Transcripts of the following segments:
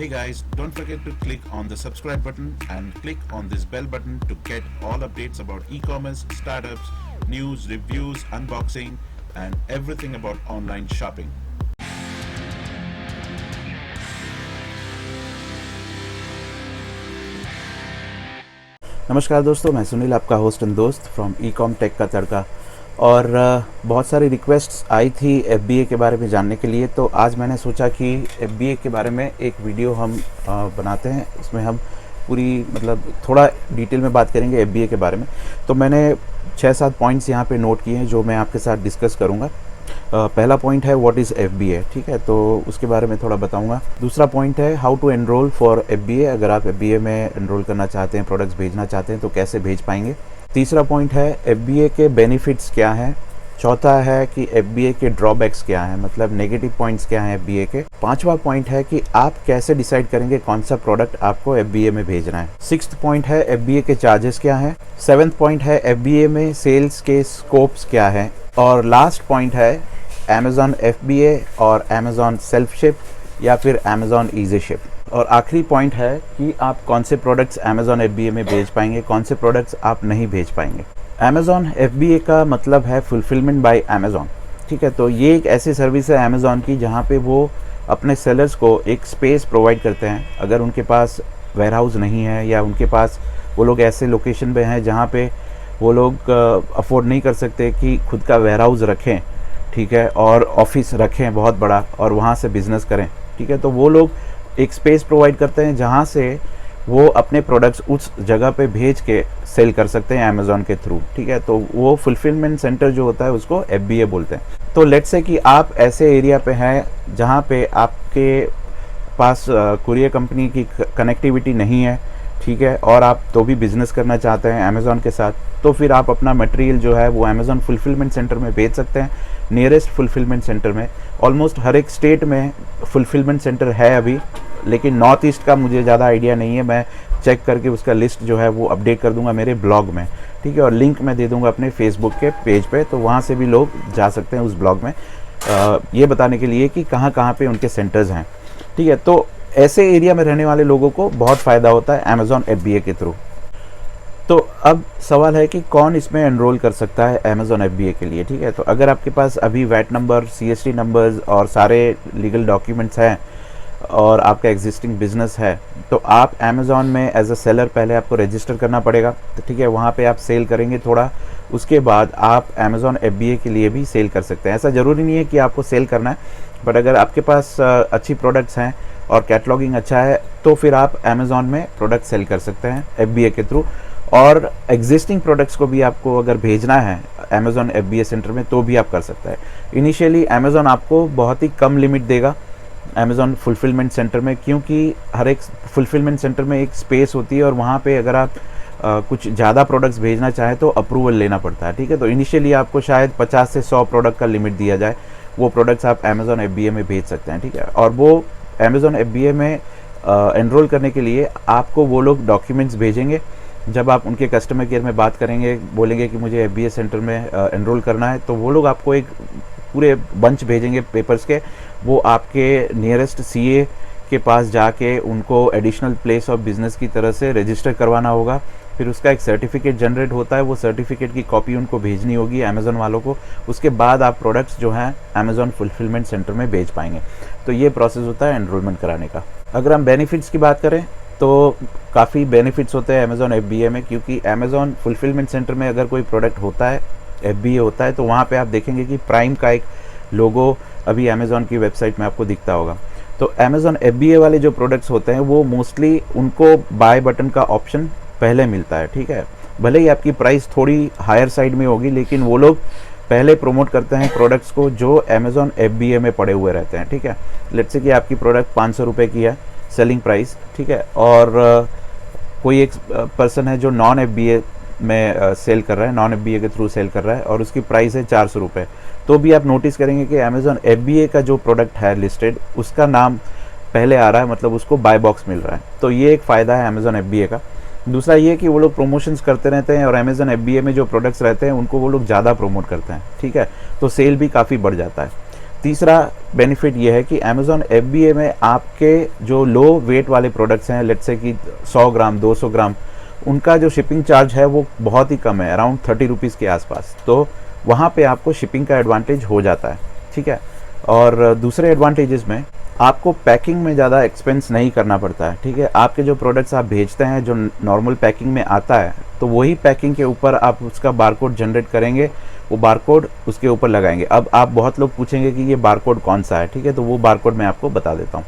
Hey guys, don't forget to click on the subscribe button and click on this bell button to get all updates about e-commerce, startups, news, reviews, unboxing, and everything about online shopping. नमस्कार दोस्तों, मैं सुनील, आपका host and दोस्त from e-com take का तड़का। और बहुत सारी requests आई थी FBA के बारे में जानने के लिए, तो आज मैंने सोचा कि FBA के बारे में एक वीडियो हम बनाते हैं। इसमें हम पूरी थोड़ा डिटेल में बात करेंगे FBA के बारे में। तो मैंने 6-7 पॉइंट्स यहाँ पे नोट किए हैं जो मैं आपके साथ डिस्कस करूँगा। पहला पॉइंट है व्हाट इज़ FBA, ठीक है, तो उसके बारे में थोड़ा बताऊंगा। दूसरा पॉइंट है how to enrol for FBA, अगर आप FBA में एनरोल करना चाहते हैं, प्रोडक्ट्स भेजना चाहते हैं तो कैसे भेज पाएंगे। तीसरा पॉइंट है FBA के बेनिफिट्स क्या हैं। चौथा है कि FBA के ड्रॉबैक्स क्या हैं, मतलब नेगेटिव पॉइंट्स क्या हैं FBA के। पांचवा पॉइंट है कि आप कैसे डिसाइड करेंगे कौन सा प्रोडक्ट आपको FBA में भेजना है। सिक्स्थ पॉइंट है FBA के चार्जेस क्या हैं। सेवेंथ पॉइंट है FBA में सेल्स के स्कोप्स क्या हैं। और लास्ट पॉइंट है Amazon FBA और Amazon सेल्फ शिप या फिर Amazon ईजी शिप। और आखिरी पॉइंट है कि आप कौन से प्रोडक्ट्स Amazon FBA में भेज पाएंगे, कौन से प्रोडक्ट्स आप नहीं भेज पाएंगे। Amazon FBA का मतलब है फुलफिलमेंट बाय Amazon, ठीक है। तो ये एक ऐसी सर्विस है Amazon की जहाँ पे वो अपने सेलर्स को एक स्पेस प्रोवाइड करते हैं। अगर उनके पास वेयरहाउस नहीं है या उनके पास वो लोग ऐसे लोकेशन पे हैं जहाँ पे वो लोग अफोर्ड नहीं कर सकते कि खुद का वेयरहाउस रखें, ठीक है, और ऑफिस रखें बहुत बड़ा और वहाँ से बिज़नेस करें, ठीक है, तो वो लोग एक स्पेस प्रोवाइड करते हैं जहाँ से वो अपने प्रोडक्ट्स उस जगह पे भेज के सेल कर सकते हैं अमेज़ॉन के थ्रू, ठीक है। तो वो फुलफिलमेंट सेंटर जो होता है उसको FBA बोलते हैं। तो लेट्स से कि आप ऐसे एरिया पे हैं जहाँ पे आपके पास कुरियर कंपनी की कनेक्टिविटी नहीं है, ठीक है, और आप तो भी बिज़नेस करना चाहते हैं अमेज़ॉन के साथ, तो फिर आप अपना मटेरियल जो है वो अमेज़ॉन फुलफिलमेंट सेंटर में भेज सकते हैं। नियरेस्ट फुलफिलमेंट सेंटर में ऑलमोस्ट हर एक स्टेट में फुलफिलमेंट सेंटर है अभी, लेकिन नॉर्थ ईस्ट का मुझे ज़्यादा आइडिया नहीं है। मैं चेक करके उसका लिस्ट जो है वो अपडेट कर दूंगा मेरे ब्लॉग में, ठीक है, और लिंक मैं दे दूंगा अपने फेसबुक के पेज पे, तो वहाँ से भी लोग जा सकते हैं उस ब्लॉग में ये बताने के लिए कि कहाँ कहाँ पे उनके सेंटर्स हैं, ठीक है। तो ऐसे एरिया में रहने वाले लोगों को बहुत फ़ायदा होता है Amazon FBA के थ्रू। तो अब सवाल है कि कौन इसमें एनरोल कर सकता है Amazon FBA के लिए, ठीक है। तो अगर आपके पास अभी वैट नंबर, CST नंबर्स और सारे लीगल डॉक्यूमेंट्स हैं और आपका एग्जिस्टिंग बिजनेस है, तो आप Amazon में एज अ सेलर पहले आपको रजिस्टर करना पड़ेगा, तो ठीक है, वहाँ पे आप सेल करेंगे थोड़ा, उसके बाद आप Amazon FBA के लिए भी सेल कर सकते हैं। ऐसा ज़रूरी नहीं है कि आपको सेल करना है, बट अगर आपके पास अच्छी प्रोडक्ट्स हैं और कैटलॉगिंग अच्छा है तो फिर आप Amazon में प्रोडक्ट सेल कर सकते हैं FBA के थ्रू। और एग्जिस्टिंग प्रोडक्ट्स को भी आपको अगर भेजना है Amazon FBA सेंटर में तो भी आप कर सकते हैं। इनिशियली Amazon आपको बहुत ही कम लिमिट देगा Amazon फुलफिलमेंट सेंटर में, क्योंकि हर एक फुलफिलमेंट सेंटर में एक स्पेस होती है और वहाँ पे अगर आप कुछ ज़्यादा प्रोडक्ट्स भेजना चाहें तो अप्रूवल लेना पड़ता है, ठीक है। तो इनिशियली आपको शायद 50 से 100 प्रोडक्ट का लिमिट दिया जाए, वो प्रोडक्ट्स आप Amazon FBA में भेज सकते हैं, ठीक है। और वो Amazon FBA में एनरोल करने के लिए आपको वो लोग डॉक्यूमेंट्स भेजेंगे। जब आप उनके कस्टमर केयर में बात करेंगे, बोलेंगे कि मुझे FBA सेंटर में एनरोल करना है, तो वो लोग आपको एक पूरे बंच भेजेंगे पेपर्स के। वो आपके नियरेस्ट CA के पास जाके उनको एडिशनल प्लेस ऑफ बिजनेस की तरह से रजिस्टर करवाना होगा। फिर उसका एक सर्टिफिकेट जनरेट होता है, वो सर्टिफिकेट की कॉपी उनको भेजनी होगी Amazon वालों को। उसके बाद आप प्रोडक्ट्स जो हैं Amazon फुलफिलमेंट सेंटर में भेज पाएंगे। तो ये प्रोसेस होता है एनरोलमेंट कराने का। अगर हम बेनिफिट्स की बात करें तो काफ़ी बेनिफिट्स होते हैं Amazon FBA में, क्योंकि Amazon फुलफिलमेंट सेंटर में अगर कोई प्रोडक्ट होता है, FBA होता है, तो वहाँ पे आप देखेंगे कि प्राइम का एक लोगो अभी Amazon की वेबसाइट में आपको दिखता होगा। तो Amazon FBA वाले जो प्रोडक्ट्स होते हैं वो मोस्टली उनको बाय बटन का ऑप्शन पहले मिलता है, ठीक है। भले ही आपकी प्राइस थोड़ी हायर साइड में होगी, लेकिन वो लोग पहले प्रमोट करते हैं प्रोडक्ट्स को जो Amazon FBA में पड़े हुए रहते हैं, ठीक है। लेट्स से कि आपकी प्रोडक्ट 500 रुपये की है सेलिंग प्राइस, ठीक है, और कोई एक पर्सन है जो नॉन FBA में सेल कर रहा है, नॉन FBA के थ्रू सेल कर रहा है और उसकी प्राइस है 400 रुपये, तो भी आप नोटिस करेंगे कि Amazon FBA का जो प्रोडक्ट है लिस्टेड उसका नाम पहले आ रहा है, मतलब उसको बाय बॉक्स मिल रहा है। तो ये एक फ़ायदा है Amazon FBA का। दूसरा ये कि वो लोग प्रमोशंस करते रहते हैं और Amazon FBA में जो प्रोडक्ट्स रहते हैं उनको वो लोग ज़्यादा प्रमोट करते हैं, ठीक है, तो सेल भी काफ़ी बढ़ जाता है। तीसरा बेनिफिट ये है कि अमेज़ॉन FBA में आपके जो लो वेट वाले प्रोडक्ट्स हैं, लेट्स से कि 100 ग्राम 200 ग्राम, उनका जो शिपिंग चार्ज है वो बहुत ही कम है, अराउंड 30 रुपीज़ के आसपास। तो वहाँ पे आपको शिपिंग का एडवांटेज हो जाता है, ठीक है। और दूसरे एडवांटेजेस में आपको पैकिंग में ज़्यादा एक्सपेंस नहीं करना पड़ता है, ठीक है। आपके जो प्रोडक्ट्स आप भेजते हैं जो नॉर्मल पैकिंग में आता है, तो वही पैकिंग के ऊपर आप उसका बारकोड जनरेट करेंगे, वो बारकोड उसके ऊपर लगाएंगे। अब आप बहुत लोग पूछेंगे कि ये बारकोड कौन सा है, ठीक है, तो वो बारकोड मैं आपको बता देता हूँ।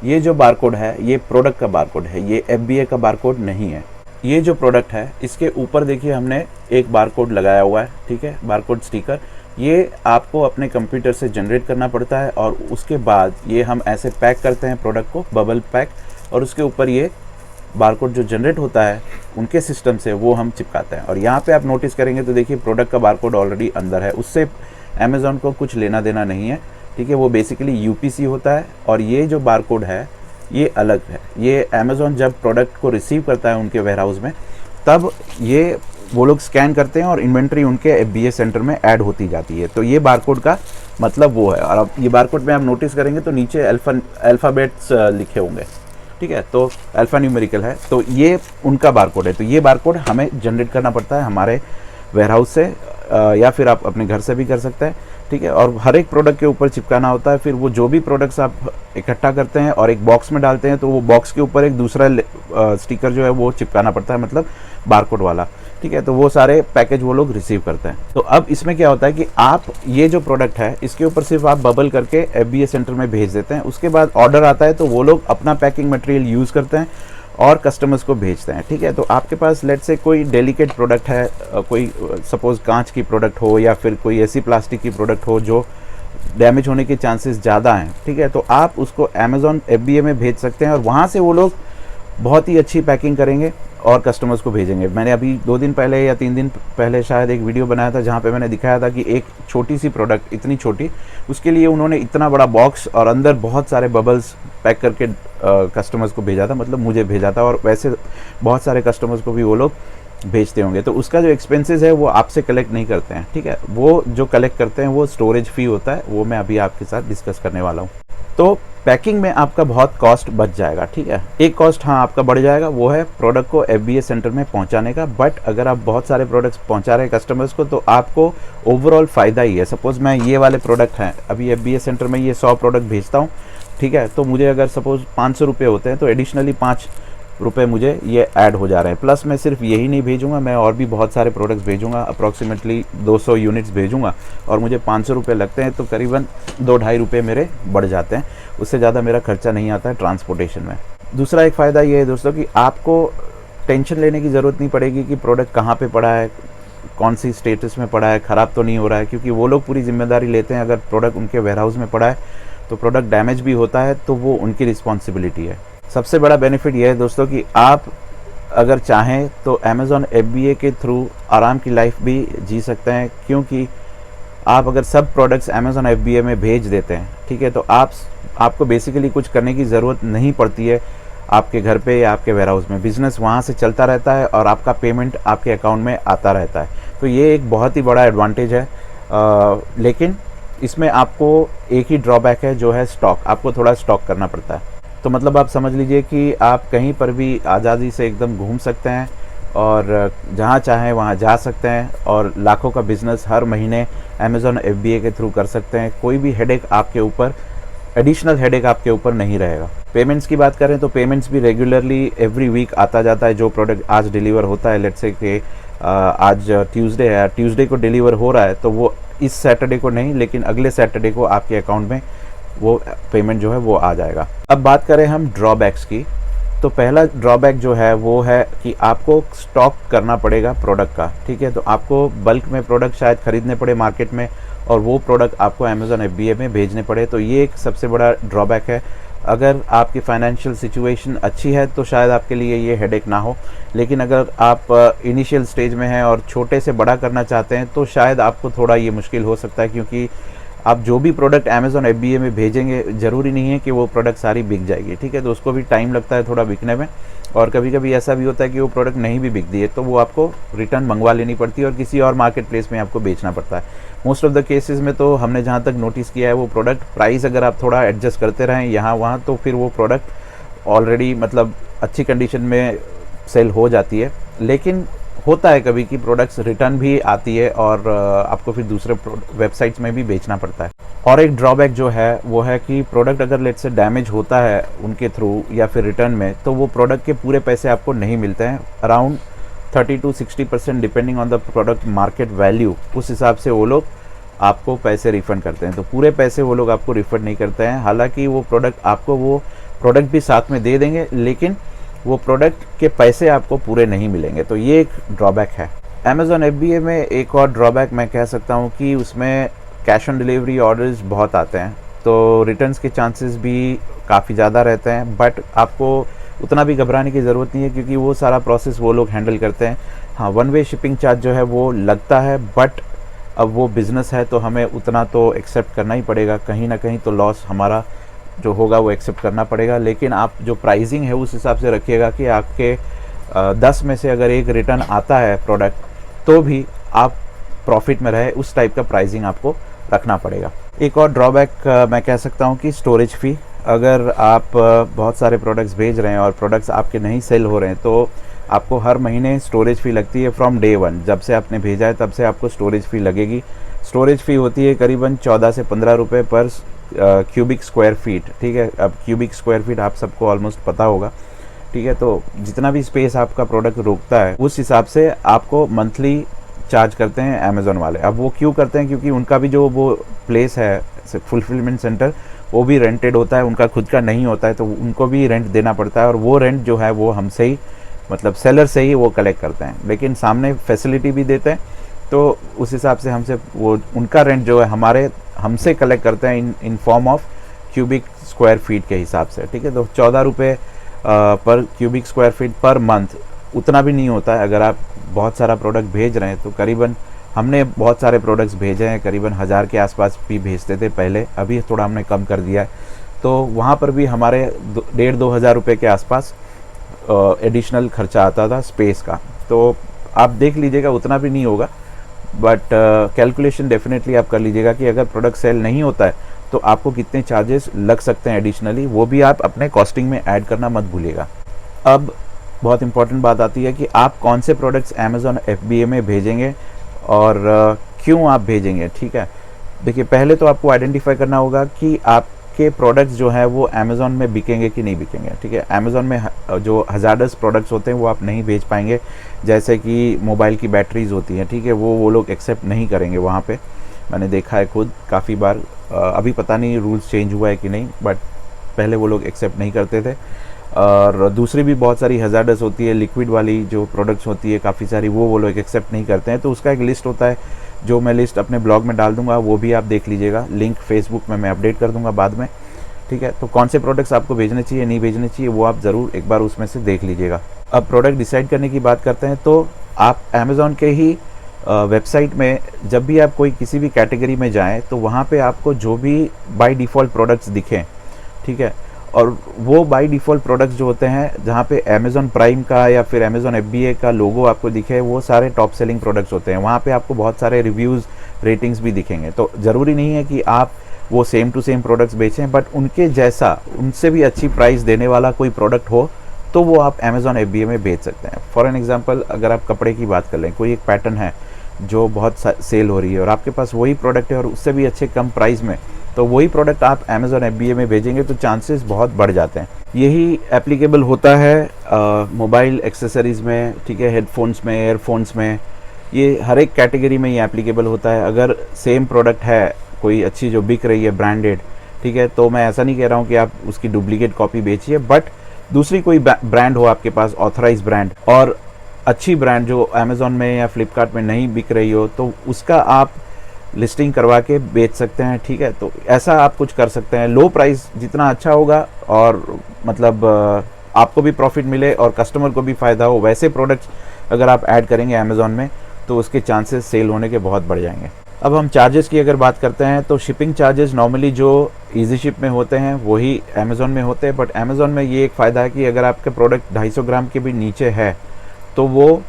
ये जो बारकोड है ये प्रोडक्ट का बारकोड है, ये FBA का बारकोड नहीं है। ये जो प्रोडक्ट है इसके ऊपर देखिए हमने एक बारकोड लगाया हुआ है, ठीक है, बारकोड स्टिकर। ये आपको अपने कंप्यूटर से जनरेट करना पड़ता है और उसके बाद ये हम ऐसे पैक करते हैं प्रोडक्ट को, बबल पैक, और उसके ऊपर ये बारकोड जो जनरेट होता है उनके सिस्टम से वो हम चिपकाते हैं। और यहाँ पे आप नोटिस करेंगे तो देखिए प्रोडक्ट का बारकोड ऑलरेडी अंदर है, उससे अमेज़ॉन को कुछ लेना देना नहीं है, ठीक है। वो बेसिकली UPC होता है और ये जो बारकोड है ये अलग है। ये अमेज़ॉन जब प्रोडक्ट को रिसीव करता है उनके वेयरहाउस में, तब ये वो लोग स्कैन करते हैं और इन्वेंट्री उनके FBA सेंटर में ऐड होती जाती है। तो ये बारकोड का मतलब वो है। और अब ये बारकोड में आप नोटिस करेंगे तो नीचे अल्फ़ाबेट्स लिखे होंगे, ठीक है, तो अल्फ़ा न्यूमेरिकल है, तो ये उनका बारकोड है। तो ये बारकोड हमें जनरेट करना पड़ता है हमारे वेयरहाउस से, या फिर आप अपने घर से भी कर सकते हैं, ठीक है। और हर एक प्रोडक्ट के ऊपर चिपकाना होता है। फिर वो जो भी प्रोडक्ट्स आप इकट्ठा करते हैं और एक बॉक्स में डालते हैं, तो वो बॉक्स के ऊपर एक दूसरा स्टिकर जो है वो चिपकाना पड़ता है, मतलब बारकोड वाला, ठीक है। तो वो सारे पैकेज वो लोग रिसीव करते हैं। तो अब इसमें क्या होता है कि आप ये जो प्रोडक्ट है इसके ऊपर सिर्फ आप बबल करके FBA सेंटर में भेज देते हैं। उसके बाद ऑर्डर आता है तो वो लोग अपना पैकिंग मटेरियल यूज़ करते हैं और कस्टमर्स को भेजते हैं, ठीक है। तो आपके पास लेट से कोई डेलिकेट प्रोडक्ट है, कोई सपोज कांच की प्रोडक्ट हो या फिर कोई ऐसी प्लास्टिक की प्रोडक्ट हो जो डैमेज होने के चांसेस ज़्यादा हैं, ठीक है, तो आप उसको अमेज़ॉन FBA में भेज सकते हैं और वहाँ से वो लोग बहुत ही अच्छी पैकिंग करेंगे और कस्टमर्स को भेजेंगे। मैंने अभी 2 दिन पहले या 3 दिन पहले शायद एक वीडियो बनाया था जहाँ पे मैंने दिखाया था कि एक छोटी सी प्रोडक्ट, इतनी छोटी, उसके लिए उन्होंने इतना बड़ा बॉक्स और अंदर बहुत सारे बबल्स पैक करके कस्टमर्स को भेजा था, मतलब मुझे भेजा था। और वैसे बहुत सारे कस्टमर्स को भी वो लोग भेजते होंगे। तो उसका जो एक्सपेंसेस है वो आपसे कलेक्ट नहीं करते हैं, ठीक है। वो जो कलेक्ट करते हैं वो स्टोरेज फ़ी होता है, वो मैं अभी आपके साथ डिस्कस करने वाला हूँ। तो पैकिंग में आपका बहुत कॉस्ट बच जाएगा, ठीक है। एक कॉस्ट हाँ आपका बढ़ जाएगा, वो है प्रोडक्ट को FBA सेंटर में पहुंचाने का। बट अगर आप बहुत सारे प्रोडक्ट्स पहुंचा रहे हैं कस्टमर्स को, तो आपको ओवरऑल फ़ायदा ही है। सपोज़ मैं ये वाले प्रोडक्ट हैं, अभी FBA सेंटर में ये 100 प्रोडक्ट भेजता हूँ, ठीक है, तो मुझे अगर सपोज़ 500 रुपये होते हैं तो एडिशनली 5 रुपये मुझे ये ऐड हो जा रहे हैं। प्लस मैं सिर्फ यही नहीं भेजूंगा, मैं और भी बहुत सारे प्रोडक्ट्स भेजूंगा, अप्रॉक्सीमेटली 200 यूनिट्स भेजूंगा और मुझे 500 रुपये लगते हैं, तो करीबन 2-2.5 रुपये मेरे बढ़ जाते हैं। उससे ज़्यादा मेरा खर्चा नहीं आता है ट्रांसपोर्टेशन में। दूसरा एक फ़ायदा ये है दोस्तों कि आपको टेंशन लेने की ज़रूरत नहीं पड़ेगी कि प्रोडक्ट कहाँ पर पड़ा है, कौन सी स्टेटस में पड़ा है, ख़राब तो नहीं हो रहा है, क्योंकि वो लोग पूरी जिम्मेदारी लेते हैं। अगर प्रोडक्ट उनके वेयरहाउस में पड़ा है तो प्रोडक्ट डैमेज भी होता है तो वो उनकी रिस्पॉन्सिबिलिटी है। सबसे बड़ा बेनिफिट ये है दोस्तों कि आप अगर चाहें तो अमेज़ॉन FBA के थ्रू आराम की लाइफ भी जी सकते हैं, क्योंकि आप अगर सब प्रोडक्ट्स अमेज़ॉन FBA में भेज देते हैं, ठीक है, तो आपको बेसिकली कुछ करने की ज़रूरत नहीं पड़ती है आपके घर पे या आपके वेयरहाउस में। बिज़नेस वहाँ से चलता रहता है और आपका पेमेंट आपके अकाउंट में आता रहता है। तो ये एक बहुत ही बड़ा एडवांटेज है। लेकिन इसमें आपको एक ही ड्रॉबैक है, जो है स्टॉक। आपको थोड़ा स्टॉक करना पड़ता है। तो मतलब आप समझ लीजिए कि आप कहीं पर भी आज़ादी से एकदम घूम सकते हैं और जहाँ चाहें वहाँ जा सकते हैं और लाखों का बिज़नेस हर महीने अमेज़ॉन FBA के थ्रू कर सकते हैं। कोई भी हेडेक आपके ऊपर, एडिशनल हेडेक आपके ऊपर नहीं रहेगा। पेमेंट्स की बात करें तो पेमेंट्स भी रेगुलरली एवरी वीक आता जाता है। जो प्रोडक्ट आज डिलीवर होता है, लेट्स से कि आज ट्यूसडे है, ट्यूसडे को डिलीवर हो रहा है, तो वो इस सैटरडे को नहीं लेकिन अगले सैटरडे को आपके अकाउंट में वो पेमेंट जो है वो आ जाएगा। अब बात करें हम ड्रॉबैक्स की, तो पहला ड्रॉबैक जो है वो है कि आपको स्टॉक करना पड़ेगा प्रोडक्ट का, ठीक है। तो आपको बल्क में प्रोडक्ट शायद खरीदने पड़े मार्केट में और वो प्रोडक्ट आपको अमेज़ॉन FBA में भेजने पड़े, तो ये एक सबसे बड़ा ड्रॉबैक है। अगर आपकी फाइनेंशियल सिचुएशन अच्छी है तो शायद आपके लिए ये हेडेक ना हो, लेकिन अगर आप इनिशियल स्टेज में हैं और छोटे से बड़ा करना चाहते हैं तो शायद आपको थोड़ा ये मुश्किल हो सकता है, क्योंकि आप जो भी प्रोडक्ट अमेज़ॉन FBA में भेजेंगे ज़रूरी नहीं है कि वो प्रोडक्ट सारी बिक जाएगी, ठीक है। तो उसको भी टाइम लगता है थोड़ा बिकने में, और कभी कभी ऐसा भी होता है कि वो प्रोडक्ट नहीं भी बिकती है तो वो आपको रिटर्न मंगवा लेनी पड़ती है और किसी और मार्केट प्लेस में आपको बेचना पड़ता है। मोस्ट ऑफ द केसेस में तो हमने जहाँ तक नोटिस किया है, वो प्रोडक्ट प्राइस अगर आप थोड़ा एडजस्ट करते रहें यहाँ वहाँ, तो फिर वो प्रोडक्ट ऑलरेडी मतलब अच्छी कंडीशन में सेल हो जाती है। लेकिन होता है कभी कि प्रोडक्ट्स रिटर्न भी आती है और आपको फिर दूसरे वेबसाइट्स में भी बेचना पड़ता है। और एक ड्रॉबैक जो है वो है कि प्रोडक्ट अगर लेट से डैमेज होता है उनके थ्रू या फिर रिटर्न में, तो वो प्रोडक्ट के पूरे पैसे आपको नहीं मिलते हैं। Around 30 to 60% depending on the product market value, उस हिसाब से वो लोग आपको पैसे रिफ़ंड करते हैं। तो पूरे पैसे वो लोग आपको रिफ़ंड नहीं करते हैं। हालांकि वो प्रोडक्ट आपको वो प्रोडक्ट भी साथ में दे देंगे, लेकिन वो प्रोडक्ट के पैसे आपको पूरे नहीं मिलेंगे। तो ये एक ड्रॉबैक है। अमेज़ॉन FBA में एक और ड्रॉबैक मैं कह सकता हूँ कि उसमें कैश ऑन डिलीवरी ऑर्डर्स बहुत आते हैं, तो रिटर्न्स के चांसेस भी काफ़ी ज़्यादा रहते हैं। बट आपको उतना भी घबराने की ज़रूरत नहीं है, क्योंकि वो सारा प्रोसेस वो लोग हैंडल करते हैं। हाँ, वन वे शिपिंग चार्ज जो है वो लगता है, बट अब वो बिज़नेस है तो हमें उतना तो एक्सेप्ट करना ही पड़ेगा। कहीं ना कहीं तो लॉस हमारा जो होगा वो एक्सेप्ट करना पड़ेगा। लेकिन आप जो प्राइसिंग है उस हिसाब से रखिएगा कि आपके 10 में से अगर एक रिटर्न आता है प्रोडक्ट, तो भी आप प्रॉफिट में रहे, उस टाइप का प्राइसिंग आपको रखना पड़ेगा। एक और ड्रॉबैक मैं कह सकता हूँ कि स्टोरेज फ़ी। अगर आप बहुत सारे प्रोडक्ट्स भेज रहे हैं और प्रोडक्ट्स आपके नहीं सेल हो रहे हैं, तो आपको हर महीने स्टोरेज फ़ी लगती है। फ्रॉम डे 1 जब से आपने भेजा है तब से आपको स्टोरेज फ़ी लगेगी। स्टोरेज फ़ी होती है करीबन 14 से 15 रुपये पर क्यूबिक स्क्वायर फीट, ठीक है। अब क्यूबिक स्क्वायर फीट आप सबको ऑलमोस्ट पता होगा, ठीक है। तो जितना भी स्पेस आपका प्रोडक्ट रोकता है उस हिसाब से आपको मंथली चार्ज करते हैं अमेज़ॉन वाले। अब वो क्यों करते हैं? क्योंकि उनका भी जो वो प्लेस है फुलफिलमेंट सेंटर, वो भी रेंटेड होता है, उनका खुद का नहीं होता है, तो उनको भी रेंट देना पड़ता है। और वो रेंट जो है वो हमसे ही, मतलब सेलर से ही वो कलेक्ट करते हैं, लेकिन सामने फैसिलिटी भी देते हैं। तो उस हिसाब से हमसे वो उनका रेंट जो है हमसे कलेक्ट करते हैं in form of cubic square feet के हिसाब से, ठीक है। तो 14 रुपये पर cubic square feet per month, उतना भी नहीं होता है। अगर आप बहुत सारा प्रोडक्ट भेज रहे हैं तो करीबन, हमने बहुत सारे प्रोडक्ट्स भेजे हैं, करीबन 1000 के आसपास भी भेजते थे पहले, अभी थोड़ा हमने कम कर दिया है। तो वहाँ पर भी हमारे 1,500-2 हज़ार रुपये के आसपास एडिशनल खर्चा आता था स्पेस का। तो आप देख लीजिएगा, उतना भी नहीं होगा, बट कैलकुलेशन डेफिनेटली आप कर लीजिएगा कि अगर प्रोडक्ट सेल नहीं होता है तो आपको कितने चार्जेस लग सकते हैं एडिशनली, वो भी आप अपने कॉस्टिंग में ऐड करना मत भूलिएगा। अब बहुत इंपॉर्टेंट बात आती है कि आप कौन से प्रोडक्ट्स अमेज़ॉन FBA में भेजेंगे और क्यों आप भेजेंगे, ठीक है। देखिए, पहले तो आपको आइडेंटिफाई करना होगा कि आपके प्रोडक्ट्स जो है वो अमेज़ॉन में बिकेंगे कि नहीं बिकेंगे, ठीक है। अमेज़ॉन में जो हज़ार्डस प्रोडक्ट्स होते हैं वो आप नहीं भेज पाएंगे, जैसे कि मोबाइल की बैटरीज होती हैं, ठीक है, वो लोग एक्सेप्ट नहीं करेंगे वहाँ पे। मैंने देखा है खुद काफ़ी बार। अभी पता नहीं रूल्स चेंज हुआ है कि नहीं, बट पहले वो लोग एक्सेप्ट नहीं करते थे। और दूसरी भी बहुत सारी हज़ार्डस होती है, लिक्विड वाली जो प्रोडक्ट्स होती है काफ़ी सारी, वो लोग एक्सेप्ट नहीं करते हैं। तो उसका एक लिस्ट होता है, जो मैं लिस्ट अपने ब्लॉग में डाल दूंगा, वो भी आप देख लीजिएगा। लिंक फेसबुक में मैं अपडेट कर दूंगा बाद में, ठीक है। तो कौन से प्रोडक्ट्स आपको भेजने चाहिए, नहीं भेजने चाहिए, वो आप ज़रूर एक बार उसमें से देख लीजिएगा। अब प्रोडक्ट डिसाइड करने की बात करते हैं, तो आप अमेज़ॉन के ही वेबसाइट में जब भी आप कोई किसी भी कैटेगरी में जाएं, तो वहाँ पे आपको जो भी बाय डिफ़ॉल्ट प्रोडक्ट्स दिखें, ठीक है, और वो बाय डिफ़ॉल्ट प्रोडक्ट्स जो होते हैं जहाँ पे अमेज़ॉन प्राइम का या फिर अमेज़ॉन FBA का लोगो आपको दिखे, वो सारे टॉप सेलिंग प्रोडक्ट्स होते हैं। वहाँ पे आपको बहुत सारे रिव्यूज़, रेटिंग्स भी दिखेंगे। तो ज़रूरी नहीं है कि आप वो सेम टू सेम प्रोडक्ट्स बेचें, बट उनके जैसा, उनसे भी अच्छी प्राइस देने वाला कोई प्रोडक्ट हो तो वो आप अमेज़ॉन FBA में बेच सकते हैं। फॉर एन एग्जांपल, अगर आप कपड़े की बात कर लें, कोई एक पैटर्न है जो बहुत सेल हो रही है और आपके पास वही प्रोडक्ट है और उससे भी अच्छे कम प्राइस में, तो वही प्रोडक्ट आप अमेज़ॉन FBA में भेजेंगे तो चांसेस बहुत बढ़ जाते हैं। यही एप्लीकेबल होता है मोबाइल एक्सेसरीज़ में, ठीक है, हेडफोन्स में, एयरफोन्स में, ये हर एक कैटेगरी में ये एप्लीकेबल होता है। अगर सेम प्रोडक्ट है कोई अच्छी जो बिक रही है ब्रांडेड, ठीक है, तो मैं ऐसा नहीं कह रहा हूँ कि आप उसकी डुप्लीकेट कॉपी बेचिए, बट दूसरी कोई ब्रांड हो आपके पास, ऑथराइज ब्रांड और अच्छी ब्रांड जो अमेज़ॉन में या फ्लिपकार्ट में नहीं बिक रही हो, तो उसका आप लिस्टिंग करवा के बेच सकते हैं, ठीक है। तो ऐसा आप कुछ कर सकते हैं। लो प्राइस जितना अच्छा होगा और मतलब आपको भी प्रॉफिट मिले और कस्टमर को भी फ़ायदा हो, वैसे प्रोडक्ट्स अगर आप ऐड करेंगे अमेज़ॉन में, तो उसके चांसेस सेल होने के बहुत बढ़ जाएंगे। अब हम चार्जेस की अगर बात करते हैं तो शिपिंग चार्जेस नॉर्मली जो ईजी शिप में होते हैं वही अमेज़ॉन में होते हैं, बट अमेज़ॉन में ये एक फ़ायदा है कि अगर आपका प्रोडक्ट 250 ग्राम के भी नीचे है तो वो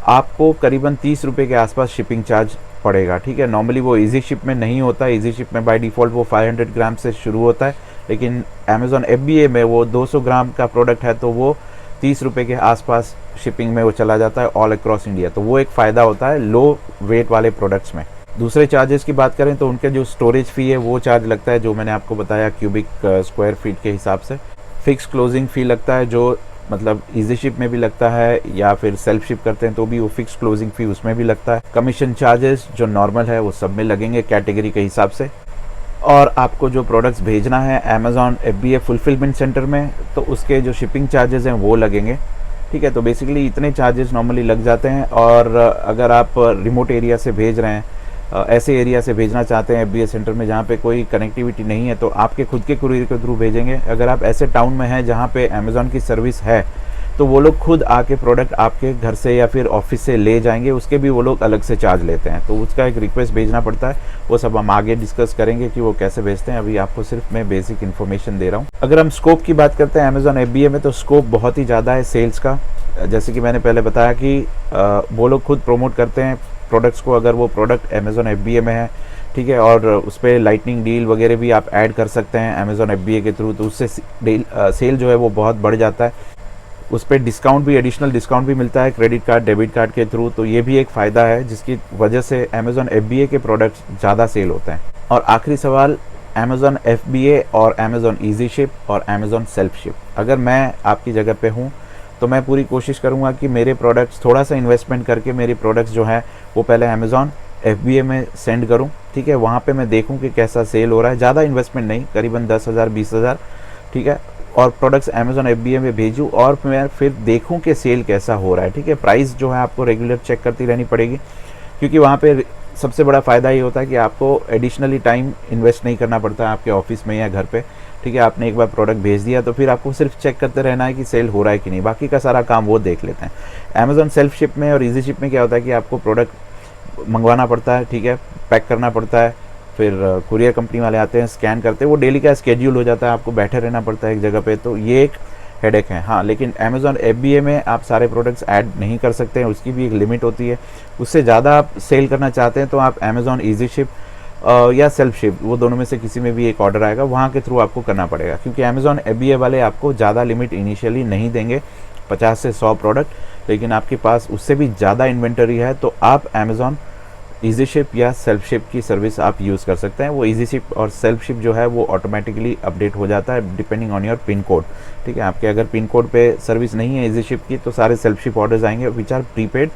आपको करीबन 30 रुपये के आसपास शिपिंग चार्ज पड़ेगा, ठीक है। नॉर्मली वो ईजी शिप में नहीं होता है, ईजी शिप में बाय डिफ़ॉल्ट वो 500 ग्राम से शुरू होता है, लेकिन अमेज़ॉन FBA में वो 200 ग्राम का प्रोडक्ट है तो वो 30 रुपये के आसपास शिपिंग में वो चला जाता है ऑल अक्रॉस इंडिया। तो वो एक फ़ायदा होता है लो वेट वाले प्रोडक्ट्स में। दूसरे चार्जेस की बात करें तो उनके जो स्टोरेज फ़ी है वो चार्ज लगता है, जो मैंने आपको बताया क्यूबिक स्क्वायर फीट के हिसाब से। फिक्स क्लोजिंग फ़ी लगता है, जो मतलब ईजी शिप में भी लगता है या फिर सेल्फ शिप करते हैं तो भी वो फिक्स क्लोजिंग फ़ी उसमें भी लगता है। कमीशन चार्जेस जो नॉर्मल है वो सब में लगेंगे कैटेगरी के हिसाब से। और आपको जो प्रोडक्ट्स भेजना है अमेज़ॉन FBA फुलफिलमेंट सेंटर में तो उसके जो शिपिंग चार्जेस हैं वो लगेंगे, ठीक है। तो बेसिकली इतने चार्जेस नॉर्मली लग जाते हैं। और अगर आप रिमोट एरिया से भेज रहे हैं, ऐसे एरिया से भेजना चाहते हैं FBA सेंटर में जहाँ पे कोई कनेक्टिविटी नहीं है, तो आपके खुद के कुरियर के थ्रू भेजेंगे। अगर आप ऐसे टाउन में हैं जहाँ पे अमेज़ॉन की सर्विस है तो वो लोग खुद आके प्रोडक्ट आपके घर से या फिर ऑफिस से ले जाएंगे, उसके भी वो लोग अलग से चार्ज लेते हैं, तो उसका एक रिक्वेस्ट भेजना पड़ता है। वो सब हम आगे डिस्कस करेंगे कि वो कैसे भेजते हैं, अभी आपको सिर्फ मैं बेसिक इन्फॉर्मेशन दे रहा हूँ। अगर हम स्कोप की बात करते हैं अमेज़ॉन FBA में, तो स्कोप बहुत ही ज़्यादा है सेल्स का। जैसे कि मैंने पहले बताया कि वो लोग खुद प्रमोट करते हैं प्रोडक्ट्स को, अगर वो प्रोडक्ट अमेज़ॉन FBA में है, ठीक है, और उस पर लाइटनिंग डील वगैरह भी आप ऐड कर सकते हैं अमेज़ॉन FBA के थ्रू, तो उससे सेल जो है वो बहुत बढ़ जाता है। उस पर डिस्काउंट भी, एडिशनल डिस्काउंट भी मिलता है क्रेडिट कार्ड डेबिट कार्ड के थ्रू, तो ये भी एक फ़ायदा है जिसकी वजह से अमेज़ॉन FBA के प्रोडक्ट्स ज़्यादा सेल होते हैं। और आखिरी सवाल, अमेज़ॉन FBA और अमेज़ॉन ईजी शिप और अमेज़ॉन सेल्फ शिप। अगर मैं आपकी जगह पे हूँ तो मैं पूरी कोशिश करूँगा कि मेरे प्रोडक्ट्स, थोड़ा सा इन्वेस्टमेंट करके मेरे प्रोडक्ट्स जो हैं वो पहले अमेज़ॉन FBA में सेंड करूँ, ठीक है। वहाँ पे मैं देखूँ कि कैसा सेल हो रहा है, ज़्यादा इन्वेस्टमेंट नहीं, करीबन 10,000 20,000, ठीक है, और प्रोडक्ट्स अमेज़ॉन FBA में भेजूँ और मैं फिर देखूँ कि सेल कैसा हो रहा है, ठीक है। प्राइस जो है आपको रेगुलर चेक करती रहनी पड़ेगी, क्योंकि वहाँ पे सबसे बड़ा फ़ायदा ये होता है कि आपको एडिशनली टाइम इन्वेस्ट नहीं करना पड़ता है आपके ऑफिस में या घर पे, ठीक है। आपने एक बार प्रोडक्ट भेज दिया तो फिर आपको सिर्फ चेक करते रहना है कि सेल हो रहा है कि नहीं, बाकी का सारा काम वो देख लेते हैं। अमेज़ॉन सेल्फ शिप में और ईजी शिप में क्या होता है कि आपको प्रोडक्ट मंगवाना पड़ता है, ठीक है, पैक करना पड़ता है, फिर कुरियर कंपनी वाले आते हैं, स्कैन करते हैं, वो डेली का स्केड्यूल हो जाता है, आपको बैठे रहना पड़ता है एक जगह पे, तो ये एक हेडेक है। हाँ, लेकिन अमेज़ॉन FBA में आप सारे प्रोडक्ट्स ऐड नहीं कर सकते हैं, उसकी भी एक लिमिट होती है। उससे ज़्यादा आप सेल करना चाहते हैं तो आप अमेज़ॉन ईजी शिप या सेल्फ शिप, वो दोनों में से किसी में भी एक ऑर्डर आएगा, वहाँ के थ्रू आपको करना पड़ेगा, क्योंकि अमेज़ॉन FBA वाले आपको ज़्यादा लिमिट इनिशियली नहीं देंगे, 50 से 100 प्रोडक्ट। लेकिन आपके पास उससे भी ज़्यादा इन्वेंटरी है तो आप अमेज़ॉन ईजी शिप या सेल्फ शिप की सर्विस आप यूज़ कर सकते हैं। वो ईजी शिप और सेल्फ शिप जो है वो ऑटोमेटिकली अपडेट हो जाता है depending on your pin code, ठीक है। आपके अगर पिन कोड पे सर्विस नहीं है ईजी शिप की तो सारे सेल्फ शिप ऑर्डर्स आएंगे विच आर प्रीपेड,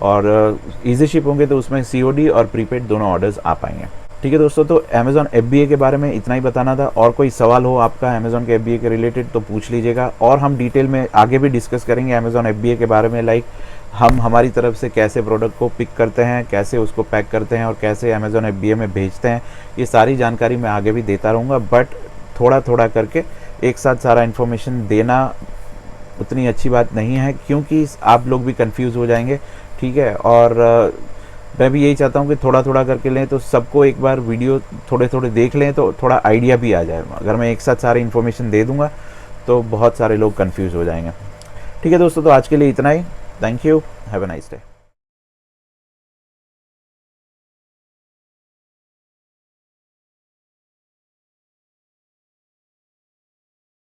और ईजी शिप होंगे तो उसमें COD और प्रीपेड दोनों ऑर्डर्स आ पाएंगे, ठीक है दोस्तों। तो अमेज़ॉन FBA के बारे में इतना ही बताना था। और कोई सवाल हो आपका अमेज़ॉन के FBA के रिलेटेड तो पूछ लीजिएगा, और हम डिटेल में आगे भी डिस्कस करेंगे अमेज़ॉन FBA के बारे में, लाइक हम हमारी तरफ से कैसे प्रोडक्ट को पिक करते हैं, कैसे उसको पैक करते हैं और कैसे अमेज़ॉन FBA में भेजते हैं, ये सारी जानकारी मैं आगे भी देता रहूँगा। बट थोड़ा थोड़ा करके एक साथ सारा इन्फॉर्मेशन देना उतनी अच्छी बात नहीं है, क्योंकि आप लोग भी कंफ्यूज हो जाएंगे, ठीक है। और मैं भी यही चाहता हूँ कि थोड़ा थोड़ा करके लें, तो सबको एक बार वीडियो थोड़े थोड़े देख लें तो थोड़ा आइडिया भी आ जाए। अगर मैं एक साथ सारी इन्फॉर्मेशन दे दूँगा तो बहुत सारे लोग कंफ्यूज हो जाएंगे, ठीक है दोस्तों। तो आज के लिए इतना ही। Thank you, have a nice day.